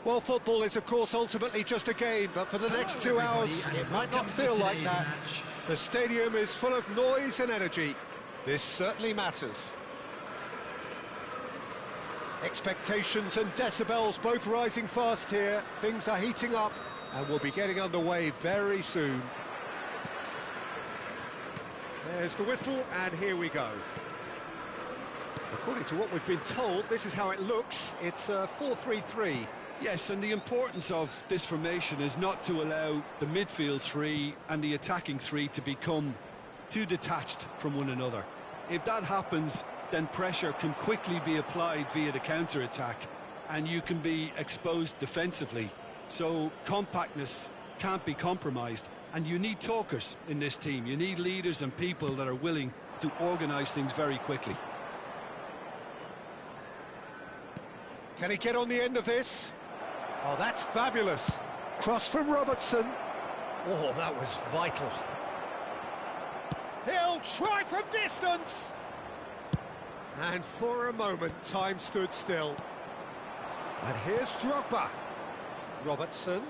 Well, football is, of course, ultimately just a game, but for the next 2 hours, it might not feel like that. The stadium is full of noise and energy. This certainly matters. Expectations and decibels both rising fast here. Things are heating up, and we'll be getting underway very soon. There's the whistle, and here we go. According to what we've been told, this is how it looks. It's a 4-3-3. Yes, and the importance of this formation is not to allow the midfield three and the attacking three to become too detached from one another. If that happens, then pressure can quickly be applied via the counter-attack, and you can be exposed defensively. So compactness can't be compromised, and you need talkers in this team. You need leaders and people that are willing to organise things very quickly. Can he get on the end of this? Oh, that's fabulous. Cross from Robertson. Oh, that was vital. He'll try from distance. And for a moment, time stood still. And here's Drogba. Robertson.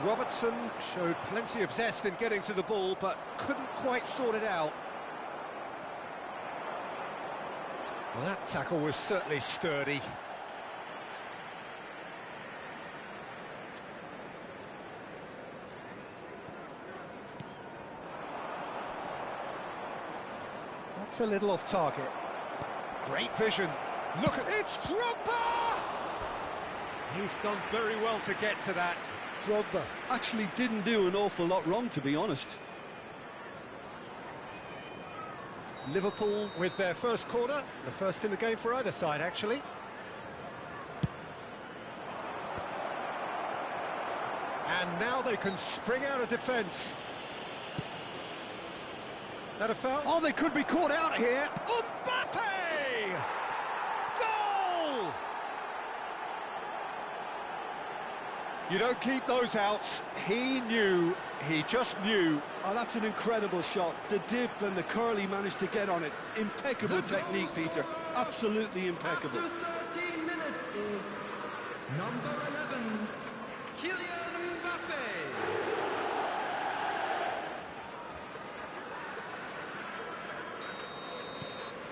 Robertson showed plenty of zest in getting to the ball, but couldn't quite sort it out. Well, that tackle was certainly sturdy. That's a little off target. Great vision. Look at it's Drogba! He's done very well to get to that. Drogba actually didn't do an awful lot wrong, to be honest. Liverpool with their first corner, the first in the game for either side, actually. And now they can spring out of defence. That a foul? Oh, they could be caught out here. Mbappe! Goal! You don't keep those outs. He knew, he just knew. Oh, that's an incredible shot. The dip and the curl he managed to get on it. Impeccable technique, Peter. Absolutely impeccable. After 13 minutes is number 11, Kylian Mbappe.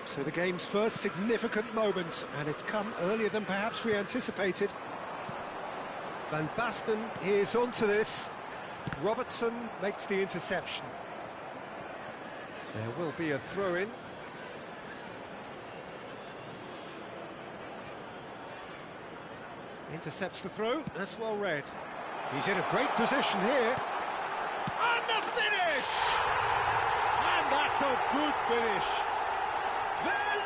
So the game's first significant moment, and it's come earlier than perhaps we anticipated. Van Basten is onto this. Robertson makes the interception. There will be a throw-in. Intercepts the throw, that's well read. He's in a great position here. And the finish! And that's a good finish. They're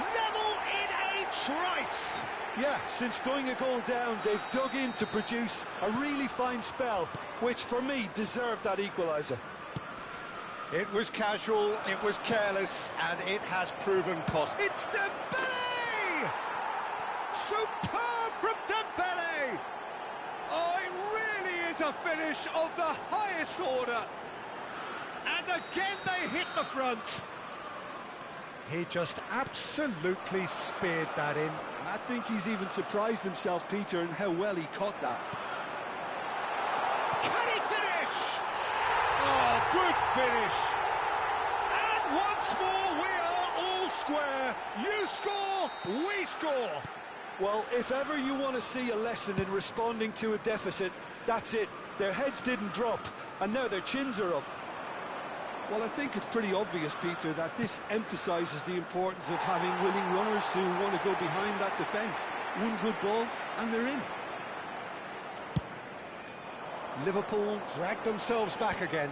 level in a trice. Yeah, since going a goal down, they've dug in to produce a really fine spell, which for me deserved that equaliser. It was casual, it was careless, and it has proven cost. It's Dembele! Superb from Dembele! Oh, it really is a finish of the highest order. And again they hit the front. He just absolutely speared that in. I think he's even surprised himself, Peter, in how well he caught that. Can he finish? Oh, good finish. And once more we are all square. You score, we score. Well, if ever you want to see a lesson in responding to a deficit, that's it. Their heads didn't drop, and now their chins are up. Well, I think it's pretty obvious, Peter, that this emphasises the importance of having willing runners who want to go behind that defence. One good ball, and they're in. Liverpool dragged themselves back again.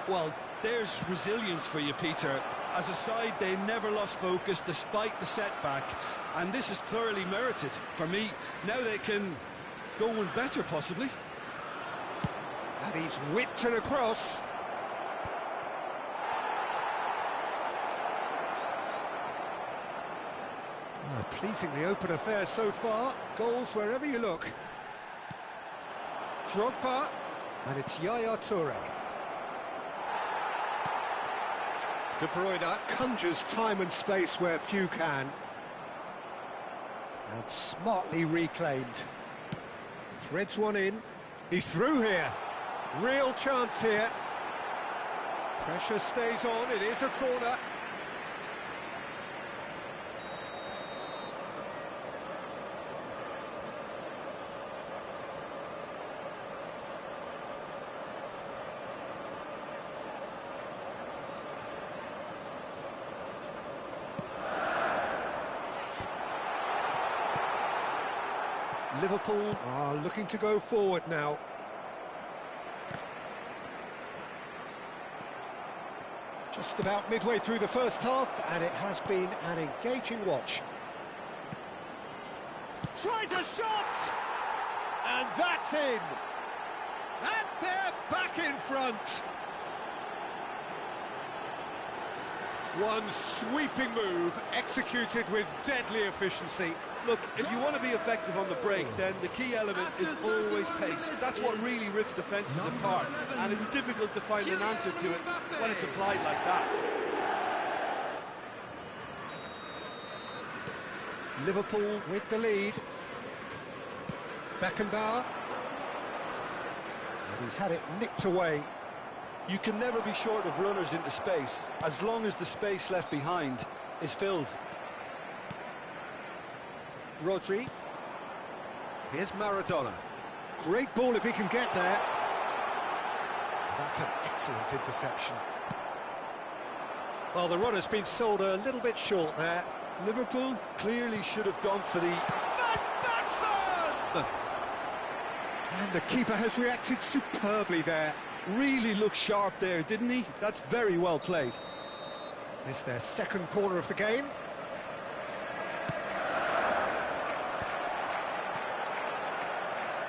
Well, there's resilience for you, Peter. As a side, they never lost focus despite the setback, and this is thoroughly merited. For me, now they can go one better, possibly. And he's whipped it across. A pleasingly open affair so far. Goals wherever you look. Drogba, and it's Yaya Toure. De Bruyne conjures time and space where few can. And smartly reclaimed. Threads one in. He's through here. Real chance here. Pressure stays on, it is a corner. Liverpool are looking to go forward now. Just about midway through the first half, and it has been an engaging watch. Tries a shot! And that's in! And they're back in front! One sweeping move, executed with deadly efficiency. Look, if you want to be effective on the break, then the key element is always pace. That's what really rips defences apart, and it's difficult to find an answer to it when it's applied like that. Liverpool with the lead. Beckenbauer. And he's had it nicked away. You can never be short of runners into space, as long as the space left behind is filled. Rodri. Here's Maradona. Great ball if he can get there. That's an excellent interception. Well, the runner's been sold a little bit short there. Liverpool clearly should have gone for the... And the keeper has reacted superbly there. Really looked sharp there, didn't he? That's very well played. It's their second corner of the game.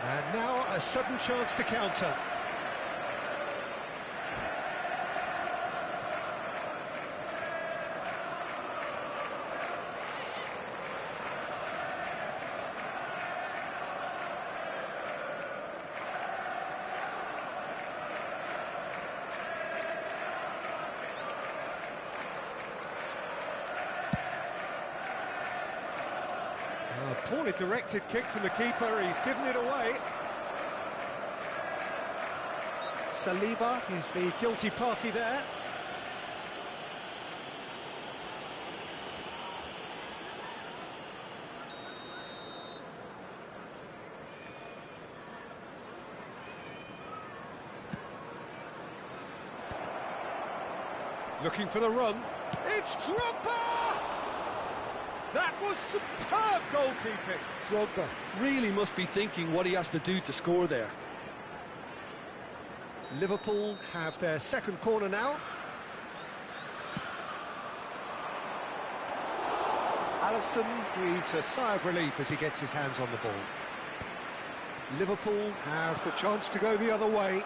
And now a sudden chance to counter. A poorly directed kick from the keeper, he's given it away. Saliba is the guilty party there. Looking for the run. It's Drogba! That was superb goalkeeping. Drogba really must be thinking what he has to do to score there. Liverpool have their second corner now. Alisson breathes a sigh of relief as he gets his hands on the ball. Liverpool have the chance to go the other way.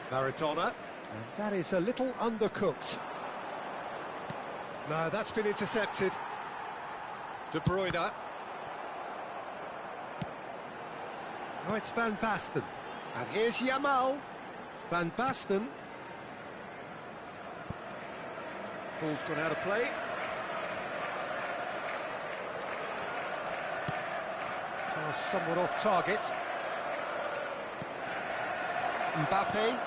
Maradona, and that is a little undercooked. No, that's been intercepted. De Bruyne. Now it's Van Basten. And here's Yamal. Van Basten. Ball's gone out of play. Pass somewhat off target. Mbappe.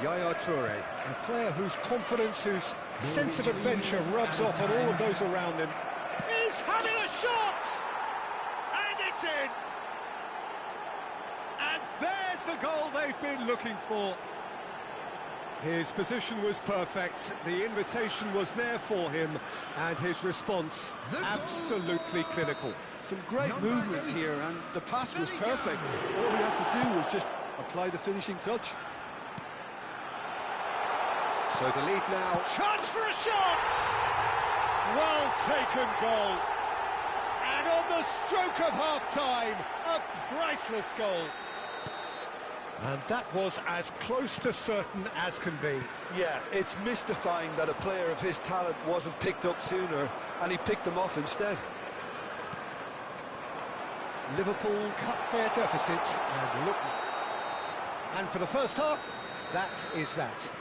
Yaya Toure, a player whose confidence, whose sense of adventure rubs off on all of those around him. He's having a shot! And it's in! And there's the goal they've been looking for. His position was perfect, the invitation was there for him, and his response absolutely clinical. Some great movement here, and the pass was perfect. All he had to do was just apply the finishing touch. So the lead now. Chance for a shot! Well taken goal. And on the stroke of half-time, a priceless goal. And that was as close to certain as can be. Yeah, it's mystifying that a player of his talent wasn't picked up sooner, and he picked them off instead. Liverpool cut their deficits and look. And for the first half, that is that.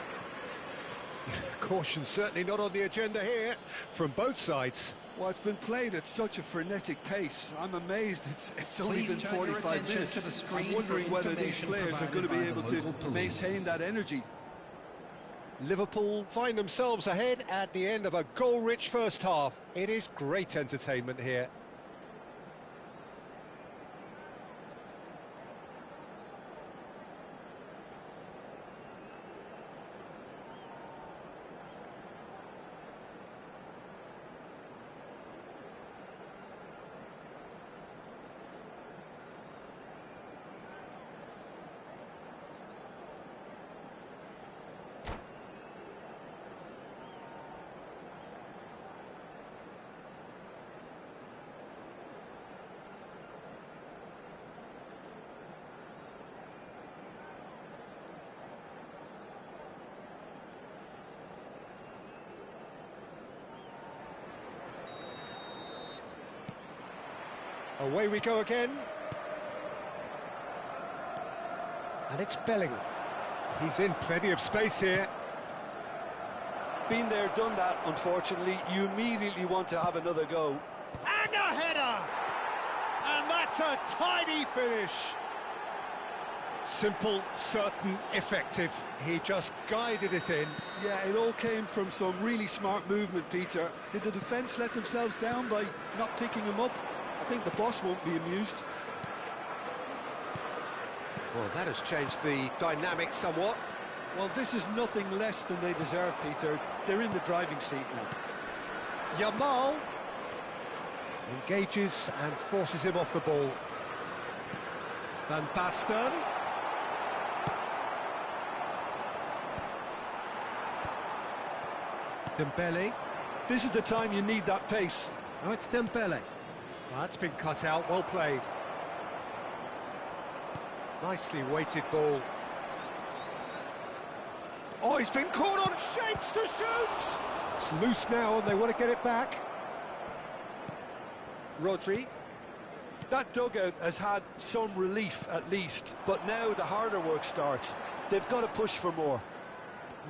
Caution certainly not on the agenda here from both sides. Well, it's been played at such a frenetic pace. I'm amazed it's only Please been turn your 45 attention minutes. to the screen I'm wondering for whether these information players are going to be provided able by the to local police. maintain that energy. Liverpool find themselves ahead at the end of a goal-rich first half. It is great entertainment here. Away we go again. And it's Bellingham. He's in plenty of space here. Been there, done that, unfortunately. You immediately want to have another go. And a header! And that's a tidy finish. Simple, certain, effective. He just guided it in. Yeah, it all came from some really smart movement, Peter. Did the defence let themselves down by not picking him up? I think the boss won't be amused. Well, that has changed the dynamic somewhat. Well, this is nothing less than they deserve, Peter. They're in the driving seat now. Yamal engages and forces him off the ball. Van Basten. Dembele. This is the time you need that pace. Oh, it's Dembele. Well, that's been cut out, well played. Nicely weighted ball. Oh, he's been caught on shapes to shoot! It's loose now and they want to get it back. Rodri. That dugout has had some relief at least, but now the harder work starts. They've got to push for more.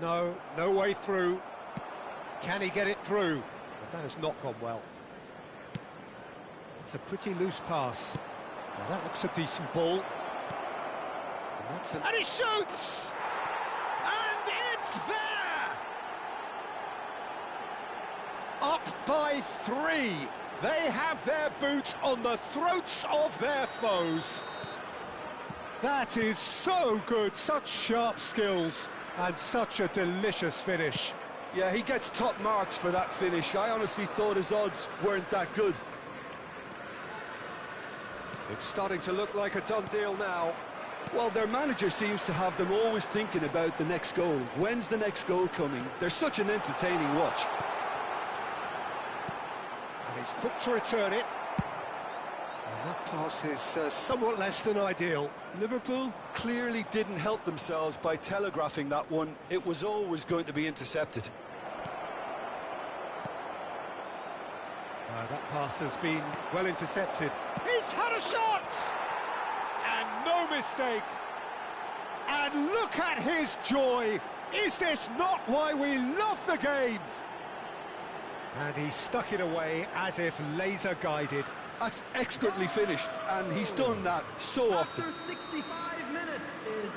No way through. Can he get it through? Well, that has not gone well. It's a pretty loose pass. Now that looks a decent ball. And he shoots! And it's there! Up by 3. They have their boot on the throats of their foes. That is so good, such sharp skills, and such a delicious finish. Yeah, he gets top marks for that finish. I honestly thought his odds weren't that good. It's starting to look like a done deal now. Well, their manager seems to have them always thinking about the next goal. When's the next goal coming? They're such an entertaining watch. And he's quick to return it. And that pass is somewhat less than ideal. Liverpool clearly didn't help themselves by telegraphing that one. It was always going to be intercepted. That pass has been well intercepted. He's had a shot! And no mistake. And look at his joy. Is this not why we love the game? And he stuck it away as if laser guided. That's expertly finished, and he's done that so often. After 65 minutes is...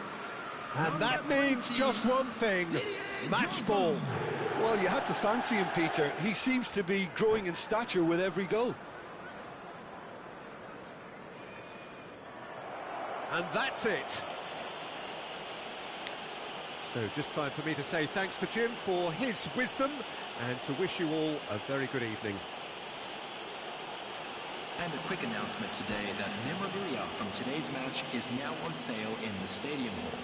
And that means just one thing, match ball. Well, you had to fancy him, Peter. He seems to be growing in stature with every goal. And that's it. So just time for me to say thanks to Jim for his wisdom and to wish you all a very good evening. And a quick announcement today that memorabilia from today's match is now on sale in the Stadium Hall.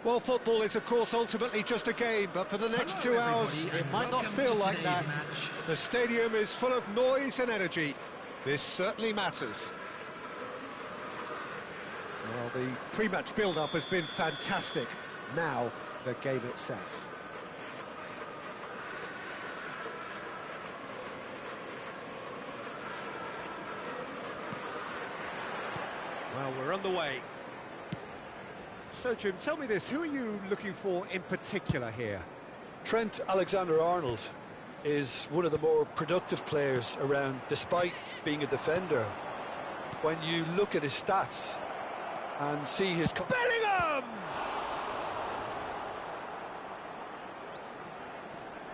Well, football is, of course, ultimately just a game, but for the next Hello, 2 hours, everybody, it and might not welcome feel to like today's that. match. The stadium is full of noise and energy. This certainly matters. Well, the pre-match build-up has been fantastic. Now, the game itself. Well, we're underway. So, Jim, tell me this, who are you looking for in particular here? Trent Alexander-Arnold is one of the more productive players around, despite being a defender. When you look at his stats and see his... Bellingham!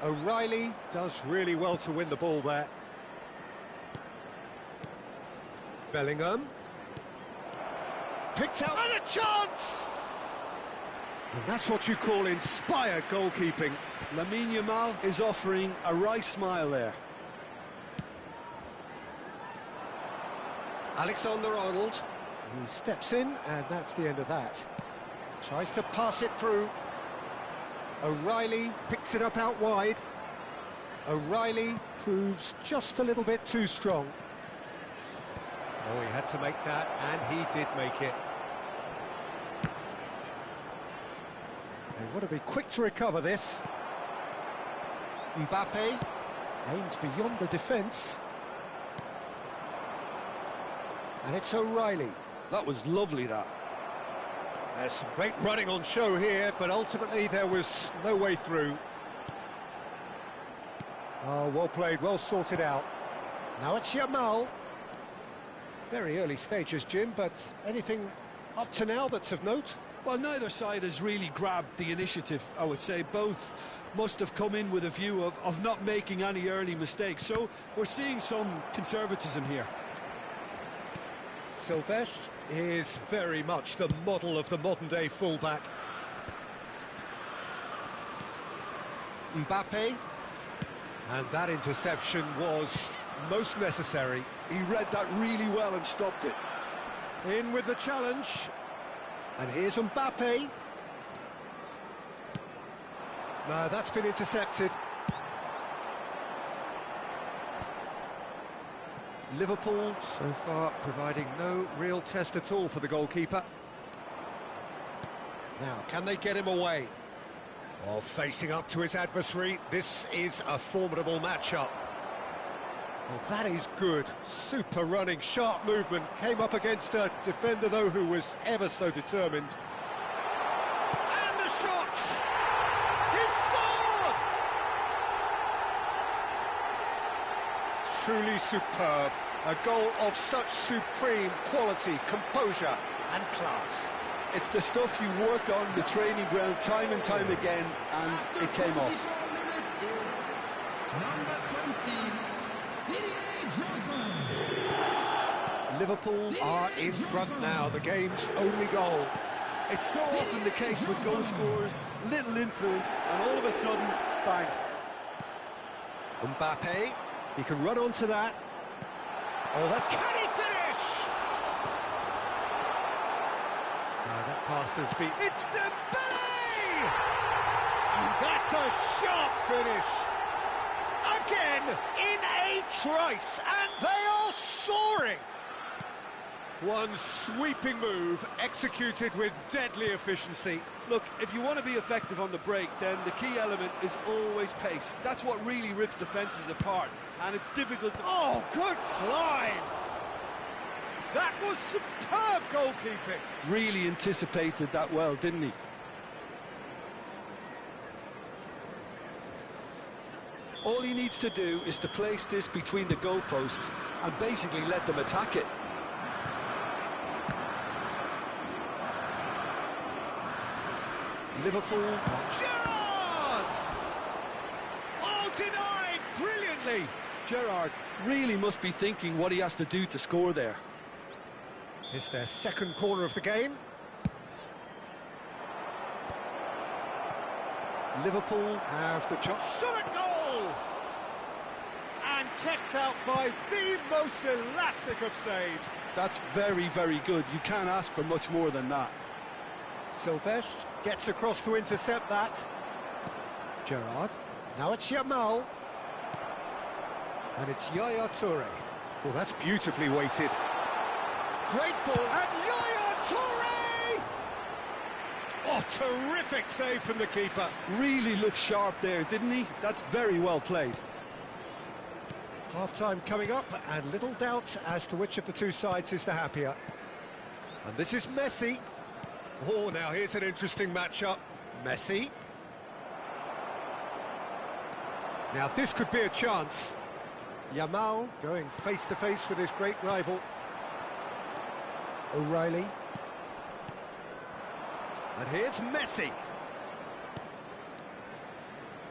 O'Reilly does really well to win the ball there. Bellingham. Picked out, and a chance! And that's what you call inspired goalkeeping. Lamine Yamal is offering a right smile there. Alexander-Arnold. He steps in, and that's the end of that. Tries to pass it through. O'Reilly picks it up out wide. O'Reilly proves just a little bit too strong. Oh, he had to make that, and he did make it. They want to be quick to recover this. Mbappe aims beyond the defence. And it's O'Reilly. That was lovely, that. There's some great running on show here, but ultimately there was no way through. Oh, well played, well sorted out. Now it's Yamal. Very early stages, Jim, but anything up to now that's of note? Well, neither side has really grabbed the initiative, I would say. Both must have come in with a view of not making any early mistakes. So we're seeing some conservatism here. Silvestre is very much the model of the modern-day fullback. Mbappe. And that interception was most necessary. He read that really well and stopped it. In with the challenge. And here's Mbappe. No, that's been intercepted. Liverpool so far providing no real test at all for the goalkeeper. Now, can they get him away? Well, facing up to his adversary, this is a formidable matchup. Well, that is good. Super running, sharp movement. Came up against a defender, though, who was ever so determined. And the shot! He scored! Truly superb. A goal of such supreme quality, composure and class. It's the stuff you work on the training ground time and time again, and it came off. Liverpool are in front now, the game's only goal. It's so often the case with goal scorers, little influence, and all of a sudden, bang. Mbappe, he can run onto that. Oh, that's... Can he finish? No, that pass has been... It's Dembele! And that's a sharp finish. Again, in a trice, and they are soaring. One sweeping move, executed with deadly efficiency. Look, if you want to be effective on the break, then the key element is always pace. That's what really rips defences apart, and it's difficult to... Oh, good climb! That was superb goalkeeping. Really anticipated that well, didn't he? All he needs to do is to place this between the goalposts and basically let them attack it. Liverpool. Gerrard! Oh, denied brilliantly. Gerrard really must be thinking what he has to do to score there. It's their second corner of the game. Liverpool have the chance. Shot at goal! And kept out by the most elastic of saves. That's very, very good. You can't ask for much more than that. Silvestre gets across to intercept that. Gerrard. Now it's Yamal. And it's Yaya Toure. Well, that's beautifully weighted. Great ball. And Yaya Toure! Oh, terrific save from the keeper. Really looked sharp there, didn't he? That's very well played. Half-time coming up, and little doubt as to which of the two sides is the happier. And this is Messi. Oh, now here's an interesting matchup. Messi. Now this could be a chance. Yamal going face-to-face with his great rival. O'Reilly. And here's Messi.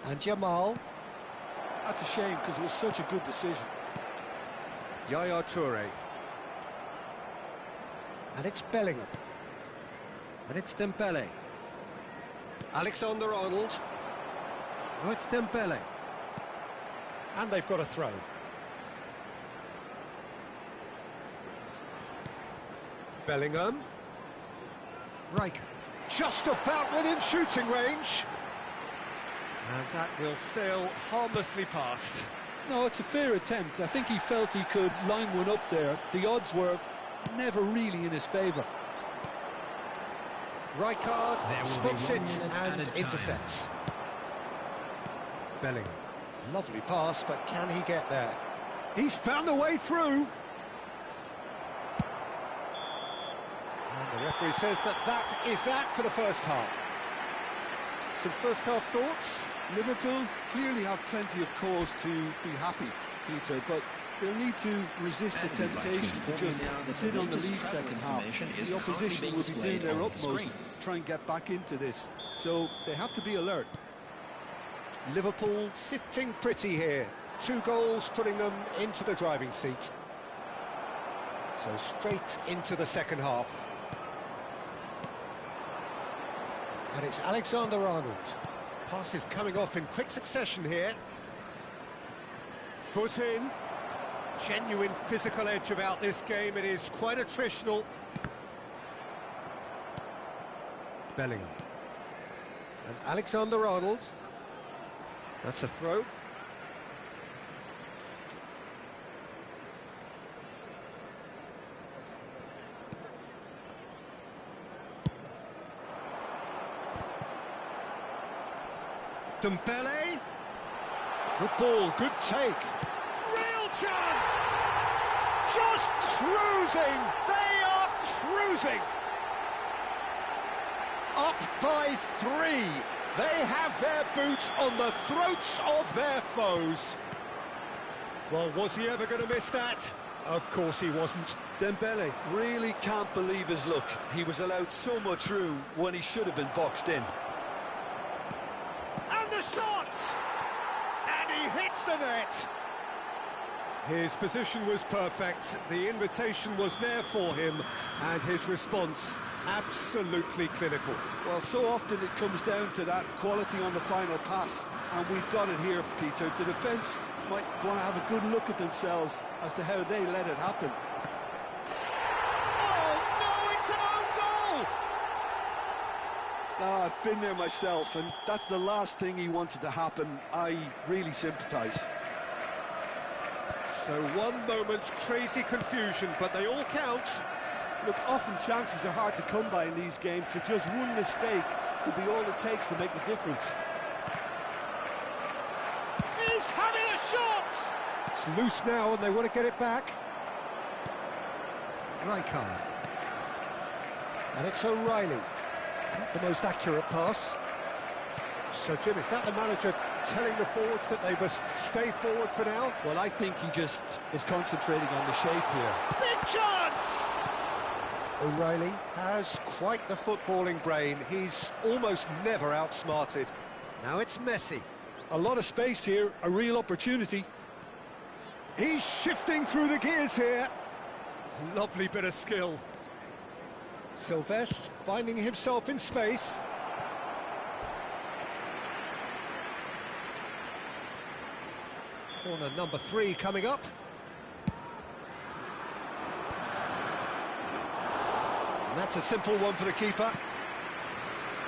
And Yamal. That's a shame, because it was such a good decision. Yaya Toure. And it's Bellingham. And it's Dembele. Alexander-Arnold. Oh, it's Dembele. And they've got a throw. Bellingham. Riker. Just about within shooting range. And that will sail harmlessly past. No, it's a fair attempt. I think he felt he could line one up there. The odds were never really in his favour. Rijkaard spots it and intercepts. Bellingham. Lovely pass, but can he get there? He's found a way through. And the referee says that is that for the first half. Some first half thoughts? Liverpool clearly have plenty of cause to be happy, Peter, but they'll need to resist the temptation to just sit on the lead second half. The opposition will be doing their utmost to try and get back into this, so they have to be alert. Liverpool sitting pretty here. 2 goals putting them into the driving seat. So straight into the second half. And it's Alexander-Arnold. Pass is coming off in quick succession here. Foot in. Genuine physical edge about this game. It is quite attritional. Bellingham. And Alexander-Arnold. That's a throw. Dembele. Good ball, good take. Real chance! Just cruising! They are cruising! Up by 3. They have their boots on the throats of their foes. Well, was he ever going to miss that? Of course he wasn't. Dembele really can't believe his luck. He was allowed so much room when he should have been boxed in. And the shot! And he hits the net! His position was perfect, the invitation was there for him, and his response absolutely clinical. Well, so often it comes down to that quality on the final pass, and we've got it here, Peter. The defence might want to have a good look at themselves as to how they let it happen. Oh, no, it's an own goal! I've been there myself, and that's the last thing he wanted to happen. I really sympathise. So 1 moment's crazy confusion, but they all count. Look, often chances are hard to come by in these games, so just one mistake could be all it takes to make the difference. He's having a shot! It's loose now and they want to get it back. Rijkaard. And it's O'Reilly. Not the most accurate pass. So, Jim, is that the manager telling the forwards that they must stay forward for now? Well, I think he just is concentrating on the shape here. Big chance! O'Reilly has quite the footballing brain. He's almost never outsmarted. Now it's Messi. A lot of space here, a real opportunity. He's shifting through the gears here. Lovely bit of skill. Silvestre finding himself in space. Corner number 3 coming up. And that's a simple one for the keeper.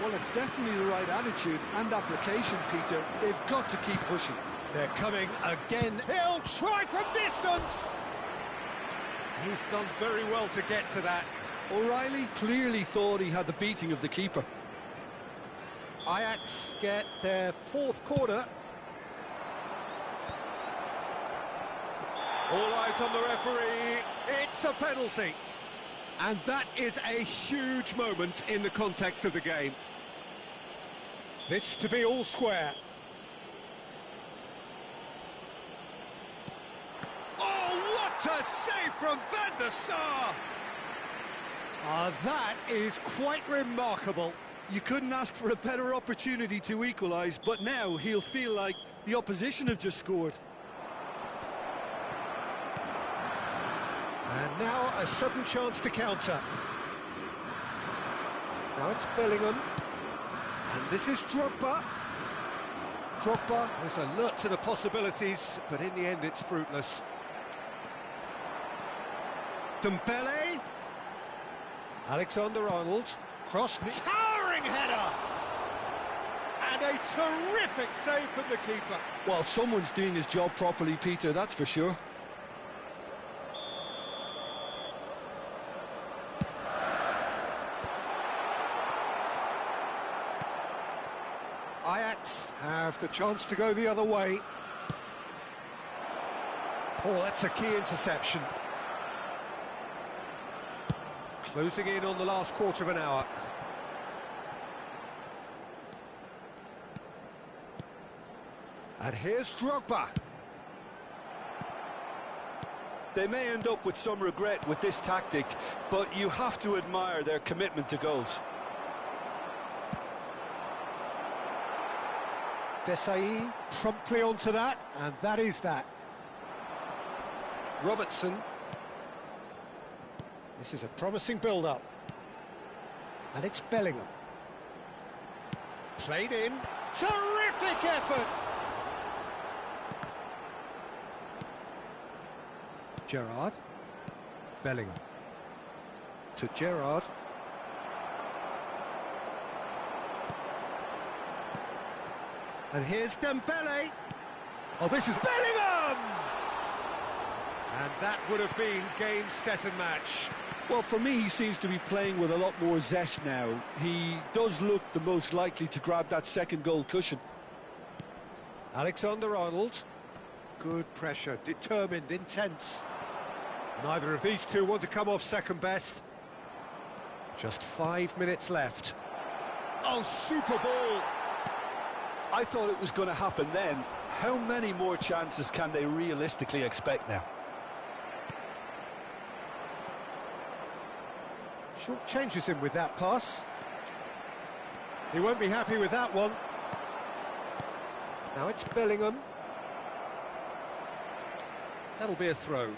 Well, it's definitely the right attitude and application, Peter. They've got to keep pushing. They're coming again. He'll try from distance. He's done very well to get to that. O'Reilly clearly thought he had the beating of the keeper. Ajax get their fourth corner. All eyes on the referee. It's a penalty. And that is a huge moment in the context of the game. This to be all square. Oh, what a save from Van der Sar! That is quite remarkable. You couldn't ask for a better opportunity to equalise, but now he'll feel like the opposition have just scored. And now a sudden chance to counter. Now it's Bellingham. And this is Drogba. Drogba is alert to the possibilities, but in the end it's fruitless. Dembele. Alexander-Arnold. Cross. Towering header! And a terrific save from the keeper. Well, someone's doing his job properly, Peter, that's for sure. Ajax have the chance to go the other way. Oh, that's a key interception. Closing in on the last quarter of an hour. And here's Drogba. They may end up with some regret with this tactic, but you have to admire their commitment to goals. Desai promptly onto that, and that is that. Robertson. This is a promising build-up. And it's Bellingham. Played in. Terrific effort! Gerrard. Bellingham. To Gerrard. And here's Dembele. Oh, this is Bellingham! And that would have been game, set and match. Well, for me, he seems to be playing with a lot more zest now. He does look the most likely to grab that second goal cushion. Alexander-Arnold. Good pressure, determined, intense. Neither of these two want to come off second best. Just 5 minutes left. Oh, super ball! I thought it was going to happen then. How many more chances can they realistically expect now? Short changes him with that pass. He won't be happy with that one. Now it's Bellingham. That'll be a throw.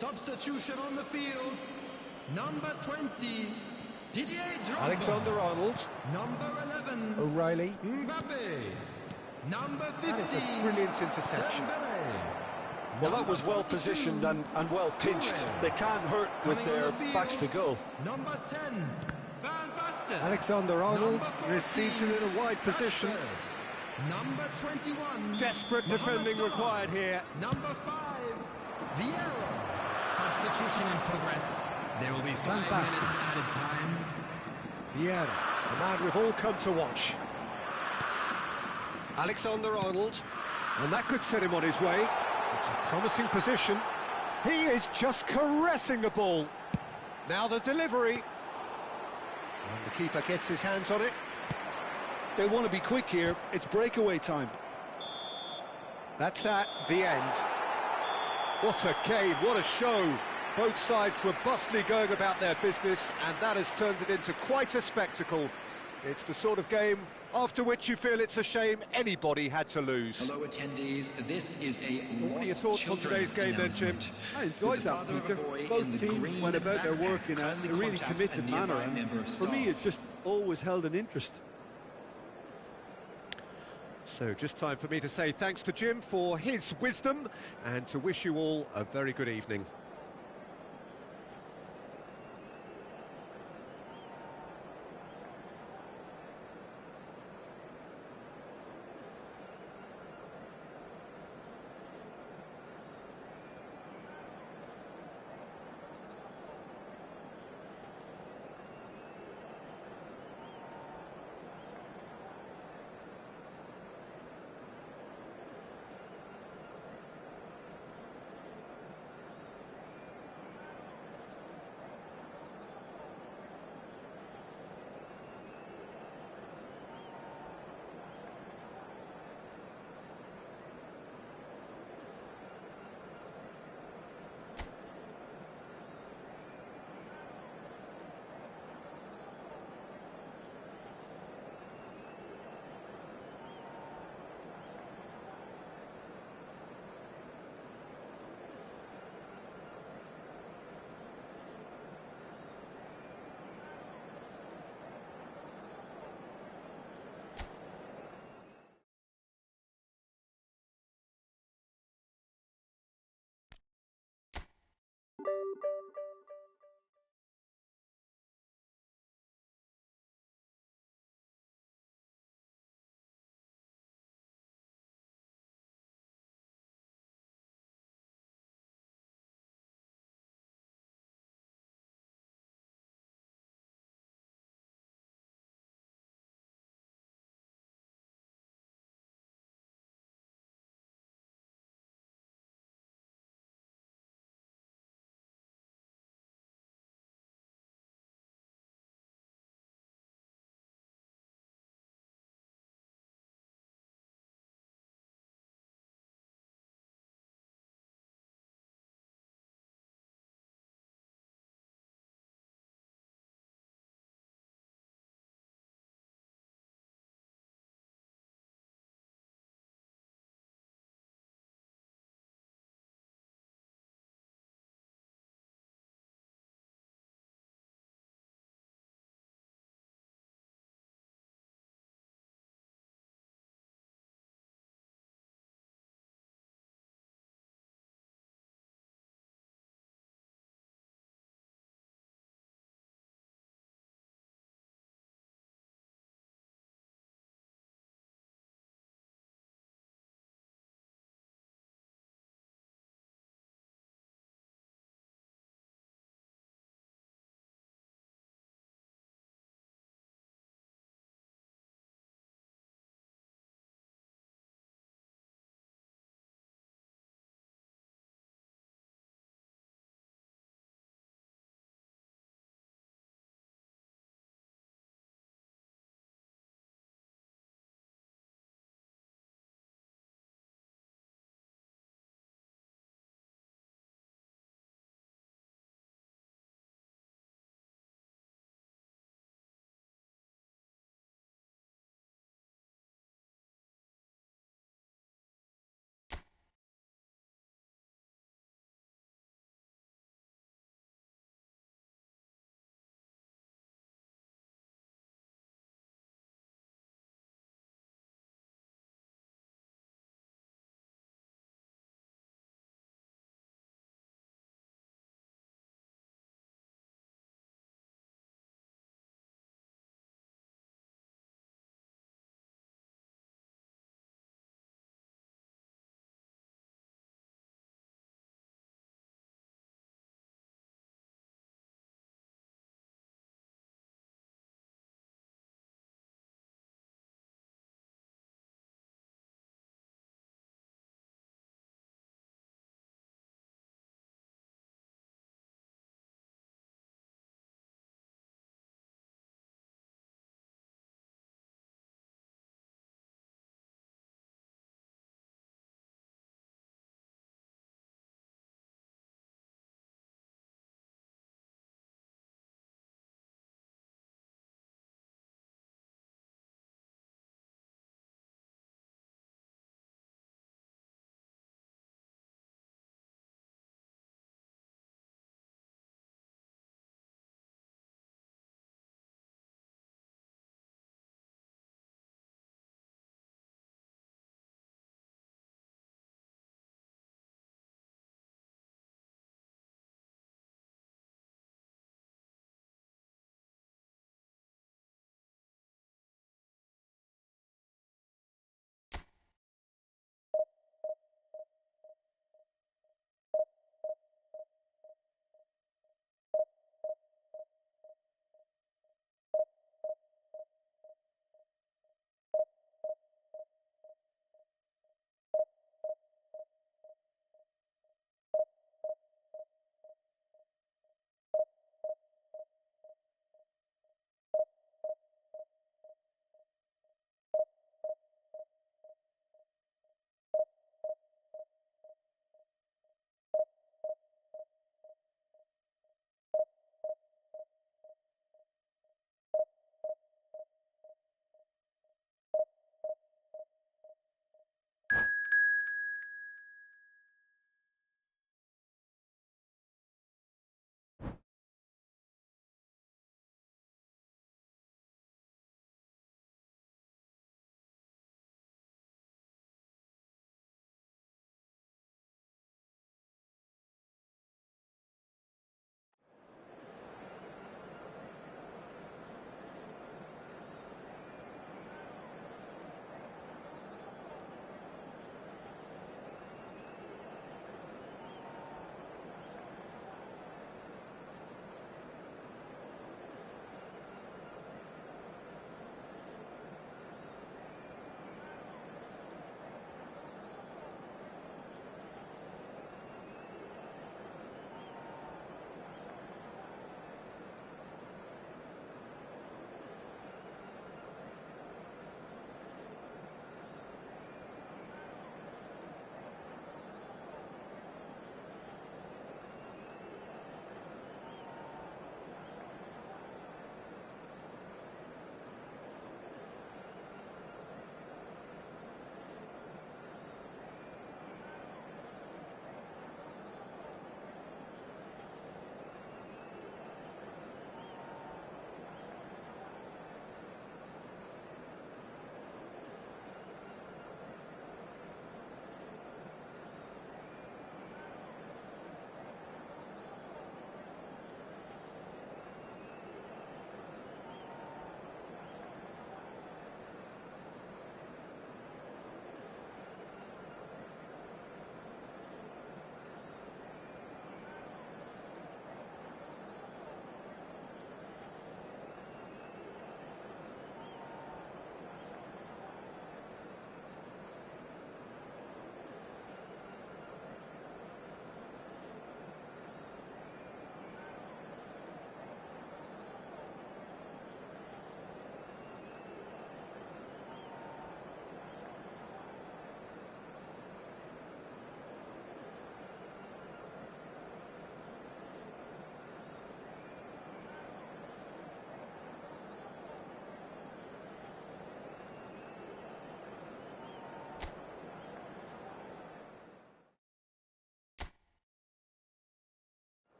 Substitution on the field. Number 20, Didier Drogba. Alexander-Arnold. Number 11, O'Reilly. Mbappe. Number 15, That is a brilliant interception. Dembele. Well, that was well positioned and well pinched. They can't hurt with their backs to goal. Number 10, Van Basten. Alexander-Arnold receives it in a wide position. Number 21, Desperate Mohamed defending Salah. required here. Number 5, Vieira. Substitution in progress. There will be 5 Van minutes Basten. added time. Vieira, the man we've all come to watch. Alexander-Arnold, and that could set him on his way. It's a promising position. He is just caressing the ball. Now the delivery. And the keeper gets his hands on it. They want to be quick here. It's breakaway time. That's that, the end. What a game, what a show. Both sides robustly going about their business, and that has turned it into quite a spectacle. It's the sort of game after which you feel it's a shame anybody had to lose. Hello attendees, this is a What are your thoughts on today's game then, Jim? I enjoyed that, Peter. Both teams went about their work in a really committed manner, and for me it just always held an interest. So just time for me to say thanks to Jim for his wisdom and to wish you all a very good evening.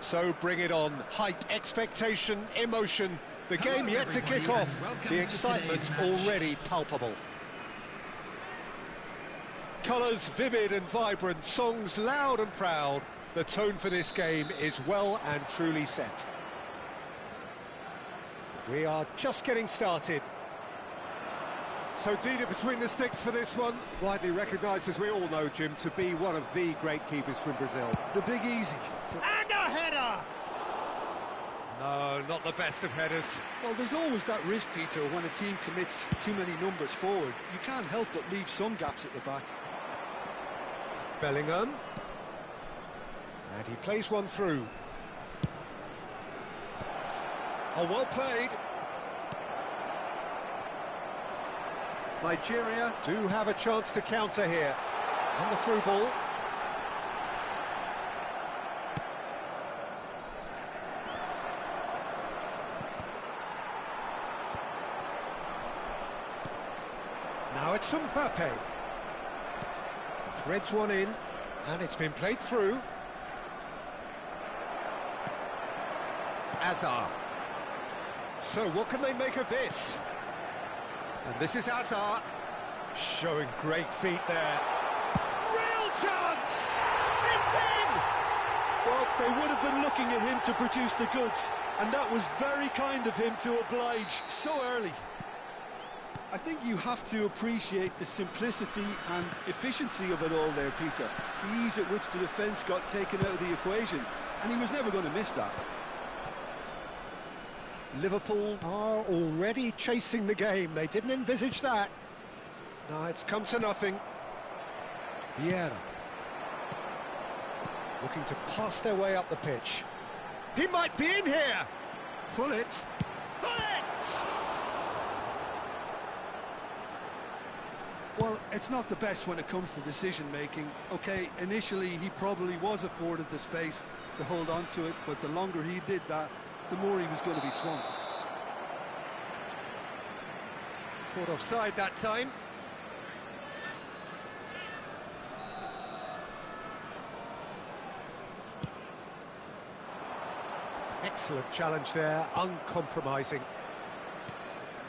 So bring it on. Hype, expectation, emotion. The game yet to kick off. The excitement already palpable. Colours vivid and vibrant, songs loud and proud. The tone for this game is well and truly set. We are just getting started. So Dina between the sticks for this one, widely recognised, as we all know, Jim, to be one of the great keepers from Brazil. The Big Easy. And a header! No, not the best of headers. Well, there's always that risk, Peter, when a team commits too many numbers forward. You can't help but leave some gaps at the back. Bellingham. And he plays one through. Oh, well played. Nigeria do have a chance to counter here. And the through ball. Now it's Mbappe. Threads one in, and it's been played through. Hazard. So what can they make of this? And this is Hazard, showing great feet there. Real chance! It's in! Well, they would have been looking at him to produce the goods, and that was very kind of him to oblige so early. I think you have to appreciate the simplicity and efficiency of it all there, Peter. The ease at which the defence got taken out of the equation, and he was never going to miss that. Liverpool are already chasing the game. They didn't envisage that. No, it's come to nothing. Vieira. Looking to pass their way up the pitch. He might be in here! Pullet! Pullet! Well, it's not the best when it comes to decision-making. OK, initially he probably was afforded the space to hold on to it, but the longer he did that, the more he was going to be swamped. Caught offside that time. Excellent challenge there, uncompromising.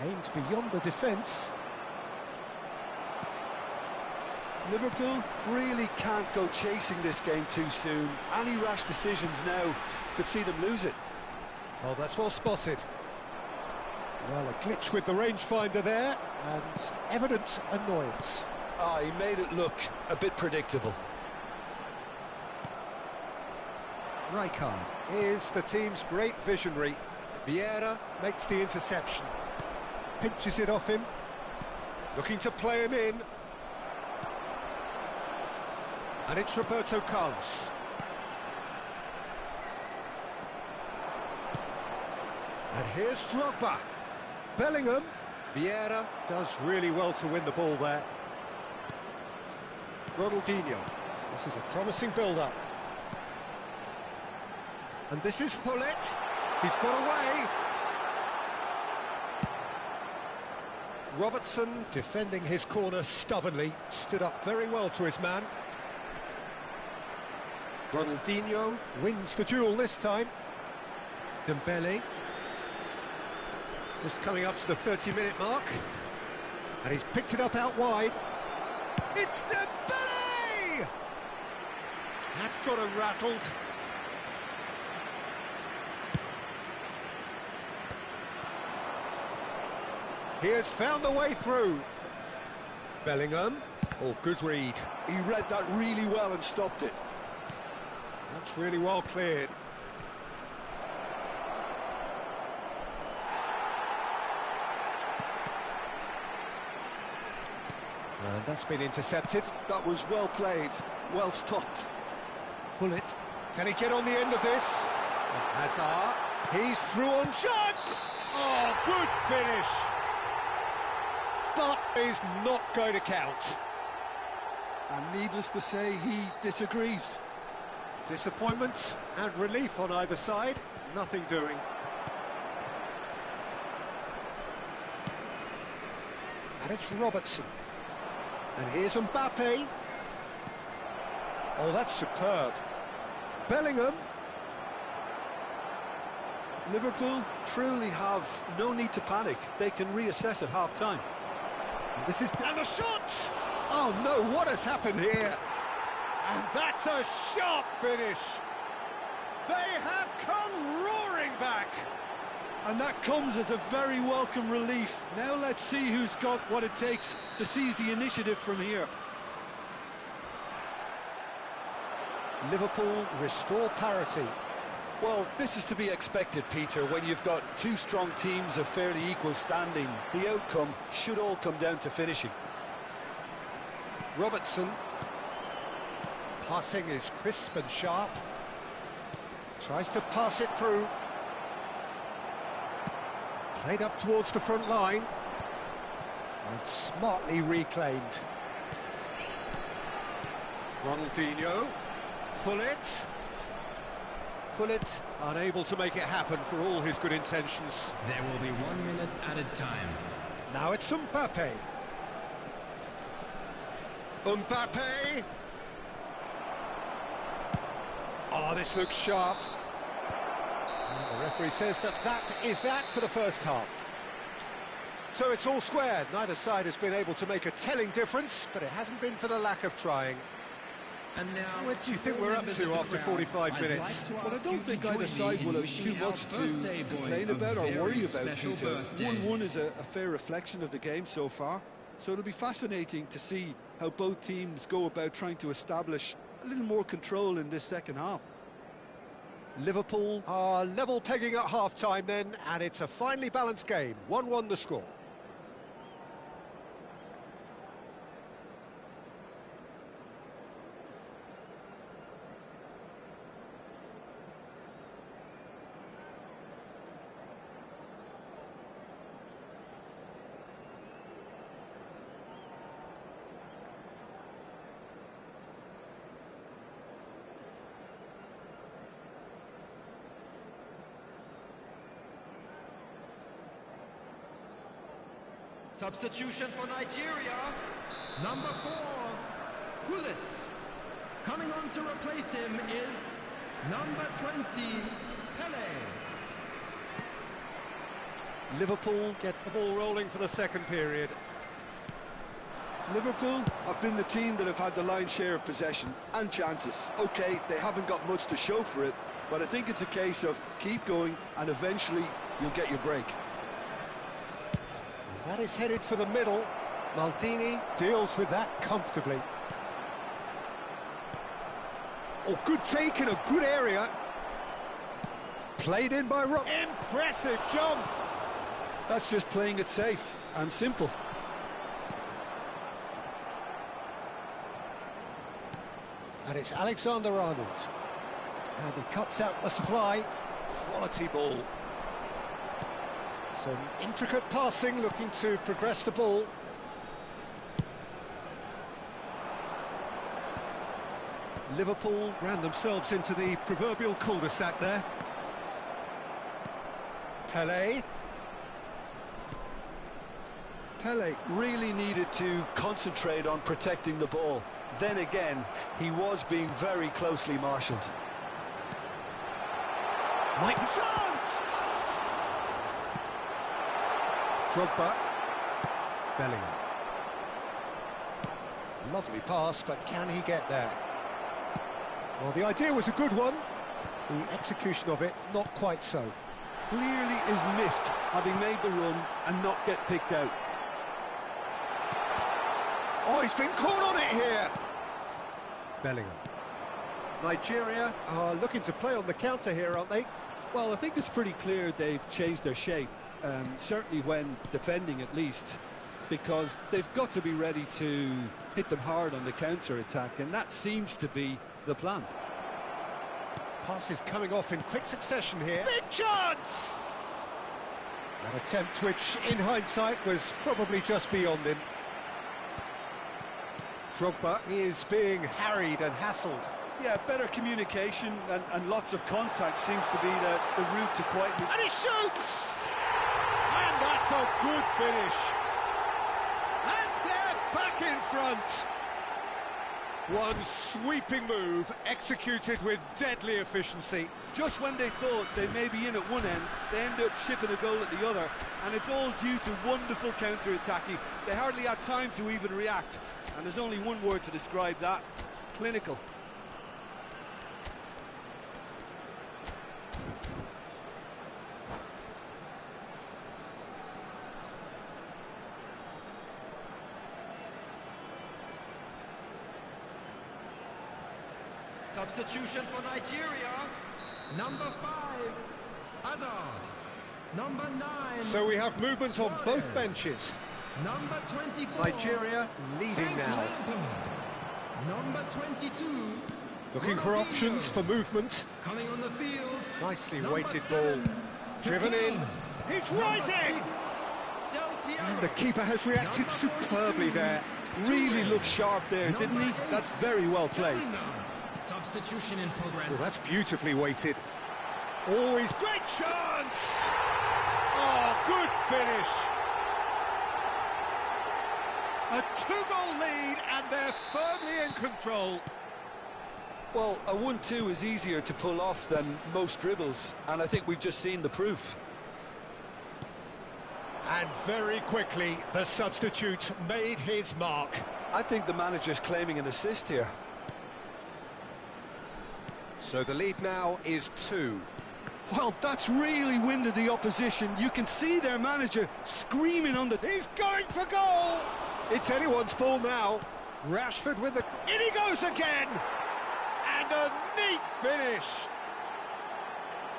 Aimed beyond the defence. Liverpool really can't go chasing this game too soon. Any rash decisions now could see them lose it. Oh, that's well spotted. Well, a glitch with the rangefinder there, and evident annoyance. Ah, he made it look a bit predictable. Rijkaard is the team's great visionary. Vieira makes the interception. Pinches it off him. Looking to play him in. And it's Roberto Carlos. And here's Drogba. Bellingham. Vieira does really well to win the ball there. Ronaldinho. This is a promising build-up. And this is Pullet. He's got away. Robertson defending his corner stubbornly. Stood up very well to his man. Ronaldinho wins the duel this time. Dembele. Just coming up to the 30-minute mark. And he's picked it up out wide. It's Dembele! That's got him rattled. He has found the way through. Bellingham. Oh, good read. He read that really well and stopped it. That's really well cleared. And that's been intercepted. That was well played, well stopped. Pullet. Can he get on the end of this? And Hazard. He's through on charge. Oh, good finish. But is not going to count. And needless to say, he disagrees. Disappointment and relief on either side. Nothing doing. And it's Robertson. And here's Mbappe. Oh, that's superb. Bellingham. Liverpool truly have no need to panic. They can reassess at half-time. This is... And the shot! Oh no, what has happened here? And that's a sharp finish. They have come roaring back. And that comes as a very welcome relief. Now let's see who's got what it takes to seize the initiative from here. Liverpool restore parity. Well, this is to be expected, Peter, when you've got two strong teams of fairly equal standing. The outcome should all come down to finishing. Robertson. Passing is crisp and sharp. Tries to pass it through. Played up towards the front line. And smartly reclaimed. Ronaldinho. Gullit unable to make it happen for all his good intentions. There will be 1 minute at a time. Now it's Mbappe. Mbappe! Oh, this looks sharp. And the referee says that is that for the first half. So it's all square. Neither side has been able to make a telling difference, but it hasn't been for the lack of trying. And now, what do you think we're up to after 45 minutes? Well, I don't think either side will have too much to complain about or worry about, Peter. 1-1 is a fair reflection of the game so far, so it'll be fascinating to see how both teams go about trying to establish a little more control in this second half. Liverpool are level pegging at half-time then, and it's a finely balanced game. 1-1 the score. Substitution for Nigeria. Number 4, Gullit. Coming on to replace him is number 20, Pele. Liverpool get the ball rolling for the second period. Liverpool have been the team that have had the lion's share of possession and chances. OK, they haven't got much to show for it, but I think it's a case of keep going and eventually you'll get your break. That is headed for the middle. Maldini deals with that comfortably. Oh, good take in a good area. Played in by Rob. Impressive jump. That's just playing it safe and simple. And it's Alexander-Arnold. And he cuts out the supply. Quality ball. Some intricate passing, looking to progress the ball. Liverpool ran themselves into the proverbial cul-de-sac there. Pele. Pele really needed to concentrate on protecting the ball. Then again, he was being very closely marshalled. Mike chance! Drogba. Bellingham. Lovely pass, but can he get there? Well, the idea was a good one. The execution of it, not quite so. Clearly is miffed, having made the run and not get picked out. Oh, he's been caught on it here! Bellingham. Nigeria are looking to play on the counter here, aren't they? Well, I think it's pretty clear they've changed their shape, certainly when defending at least, because they've got to be ready to hit them hard on the counter-attack, and that seems to be the plan. Passes coming off in quick succession here. Big chance! An attempt which, in hindsight, was probably just beyond him. Drogba is being harried and hassled. Yeah, better communication and lots of contact seems to be the route to quieten it. And he shoots! And that's a good finish. And they're back in front. One sweeping move, executed with deadly efficiency. Just when they thought they may be in at one end, they end up shipping a goal at the other, and it's all due to wonderful counter-attacking. They hardly had time to even react, and there's only one word to describe that: clinical. Substitution for Nigeria. Number 5, Hazard. Number 9. So we have movement on both benches. Number 24. Nigeria leading now. Number 22. Looking for options for movement. Coming on the field. Nicely Number weighted 7. ball. Driven in. He's rising! And the keeper has reacted superbly there. Really looked sharp there, didn't he? That's very well played. Substitution in progress. Well, that's beautifully weighted. Always great chance! Oh, good finish! A 2-goal lead, and they're firmly in control. Well, a 1-2 is easier to pull off than most dribbles, and I think we've just seen the proof. And very quickly, the substitute made his mark. I think the manager's claiming an assist here. So the lead now is 2. Well, that's really winded the opposition. You can see their manager screaming on the... He's going for goal! It's anyone's ball now. Rashford with the... In he goes again! And a neat finish!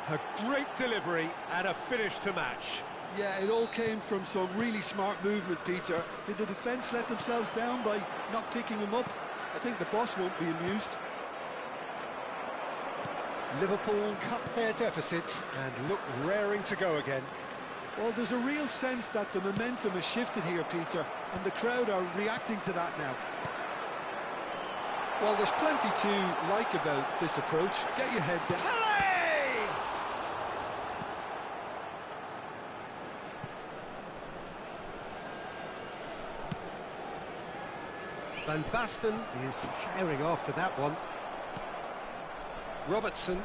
A great delivery and a finish to match. Yeah, it all came from some really smart movement, Peter. Did the defence let themselves down by not picking him up? I think the boss won't be amused. Liverpool cut their deficits and look raring to go again. Well, there's a real sense that the momentum has shifted here, Peter, and the crowd are reacting to that now. Well, there's plenty to like about this approach. Get your head down. Pele! Van Basten is herring after that one. Robertson.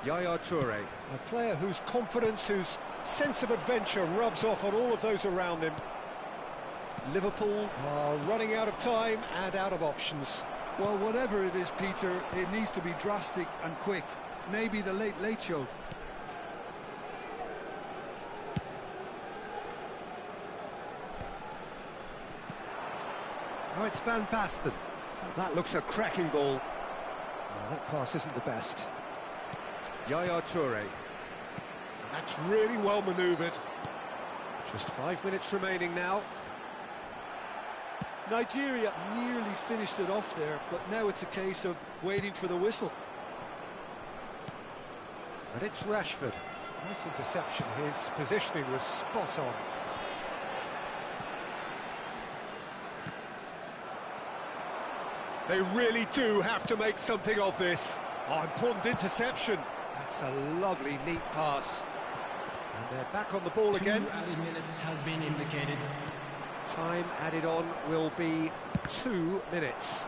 Yaya Toure, a player whose confidence, whose sense of adventure rubs off on all of those around him. Liverpool are running out of time and out of options. Well, whatever it is, Peter, it needs to be drastic and quick. Maybe the late show. Oh, it's Van Basten. Oh, that looks a cracking ball. Oh, that pass isn't the best. Yaya Toure. That's really well manoeuvred. Just 5 minutes remaining now. Nigeria nearly finished it off there, but now it's a case of waiting for the whistle. And it's Rashford. Nice interception. His positioning was spot on. They really do have to make something of this. Oh, important interception. That's a lovely, neat pass. And they're back on the ball again. 2 added minutes has been indicated. Time added on will be 2 minutes.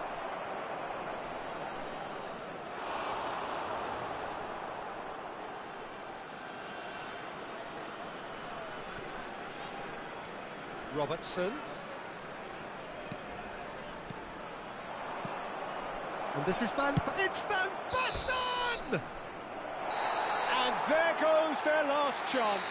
Robertson. And this is it's Van Basten! And there goes their last chance.